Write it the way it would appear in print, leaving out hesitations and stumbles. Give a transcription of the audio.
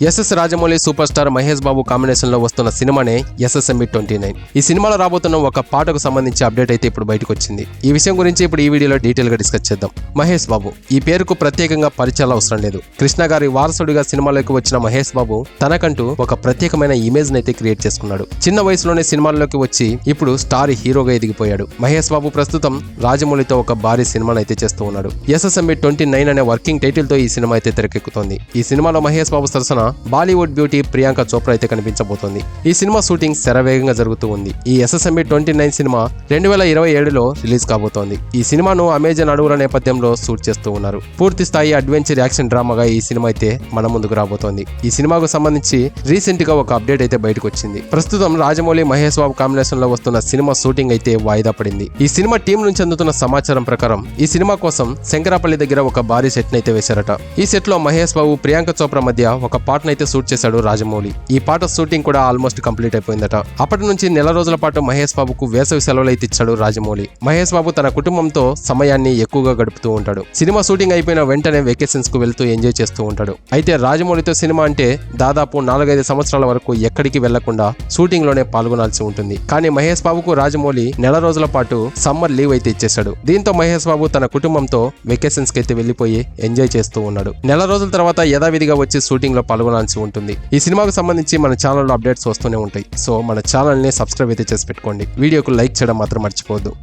SS Rajamouli super star Mahesh Babu combination లో వస్తున్న సినిమానే SSME 29. ఈ సినిమాలో రాబోతున్న ఒక పాటకు సంబంధించి అప్డేట్ అయితే ఇప్పుడు బయటకు వచ్చింది. ఈ విషయం గురించి ఇప్పుడు ఈ వీడియోలో డీటెయిల్ గా డిస్కస్ చేద్దాం. మహేష్ బాబు ఈ పేరుకు ప్రత్యేకంగా పరిచయాలు అవసరం లేదు. కృష్ణ గారి వారసుడిగా సినిమాలోకి వచ్చిన మహేష్ బాబు తనకంటూ ఒక ప్రత్యేకమైన ఇమేజ్ అయితే క్రియేట్ చేసుకున్నాడు. చిన్న వయసులోనే సినిమాల్లోకి వచ్చి ఇప్పుడు స్టార్ హీరోగా ఎదిగిపోయాడు. మహేష్ బాబు ప్రస్తుతం రాజమౌళితో ఒక భారీ సినిమాను అయితే చేస్తూ ఉన్నాడు. SSME 29 అనే వర్కింగ్ టైటిల్ తో ఈ సినిమా అయితే తెరకెక్కుతోంది. ఈ సినిమాలో మహేష్ బాబు సరసన బాలీవుడ్ బ్యూటీ ప్రియాంక చోప్రా అయితే కనిపించబోతోంది. ఈ సినిమా షూటింగ్ శరవేగంగా జరుగుతూ ఉంది. ఈ SSME 29 సినిమా 2027లో రిలీజ్ కాబోతోంది. ఈ సినిమాను అమెజాన్ అడవుల నేపథ్యంలో షూట్ చేస్తూ ఉన్నారు. పూర్తి స్థాయి అడ్వెంచర్ యాక్షన్ డ్రామాగా ఈ సినిమా అయితే మన ముందుకు రాబోతోంది. ఈ సినిమాకు సంబంధించి రీసెంట్ గా ఒక అప్డేట్ అయితే బయటకు వచ్చింది. ప్రస్తుతం రాజమౌళి మహేష్ బాబు కాంబినేషన్ లో వస్తున్న సినిమా షూటింగ్ అయితే వాయిదా పడింది. ఈ సినిమా టీం నుంచి అందుతున్న సమాచారం ప్రకారం ఈ సినిమా కోసం శంకరాపల్లి దగ్గర ఒక భారీ సెట్ అయితే వేశారట. ఈ సెట్ లో మహేష్ బాబు ప్రియాంక చోప్రా మధ్య ఒక పాటను అయితే షూట్ చేశాడు రాజమౌళి. ఈ పాట షూటింగ్ కూడా ఆల్మోస్ట్ కంప్లీట్ అయిపోయిందట. అప్పటి నుంచి నెల రోజుల పాటు మహేష్ బాబుకు వేసవి సెలవులు అయితే ఇచ్చాడు రాజమౌళి. మహేష్ బాబు తన కుటుంబంతో సమయాన్ని ఎక్కువగా గడుపుతూ ఉంటాడు. సినిమా షూటింగ్ అయిపోయిన వెంటనే వెకేషన్స్ కు వెళ్తూ ఎంజాయ్ చేస్తూ ఉంటాడు. అయితే రాజమౌళితో సినిమా అంటే దాదాపు 4-5 సంవత్సరాల వరకు ఎక్కడికి వెళ్లకుండా షూటింగ్ లోనే పాల్గొనాల్సి ఉంటుంది. కానీ మహేష్ బాబుకు రాజమౌళి నెల రోజుల పాటు సమ్మర్ లీవ్ అయితే ఇచ్చేశాడు. దీంతో మహేష్ బాబు తన కుటుంబంతో వెకేషన్స్ కి అయితే వెళ్లిపోయి ఎంజాయ్ చేస్తూ ఉన్నాడు. నెల రోజుల తర్వాత యథావిధిగా వచ్చి షూటింగ్ లో పాల్గొనాల్సి ఉంటుంది. ఈ సినిమాకు సంబంధించి మన ఛానల్లో అప్డేట్స్ వస్తూనే ఉంటాయి. సో మన ఛానల్ ని సబ్స్క్రైబ్ అయితే చేసి పెట్టుకోండి. వీడియోకు లైక్ చేయడం మాత్రం మర్చిపోవద్దు.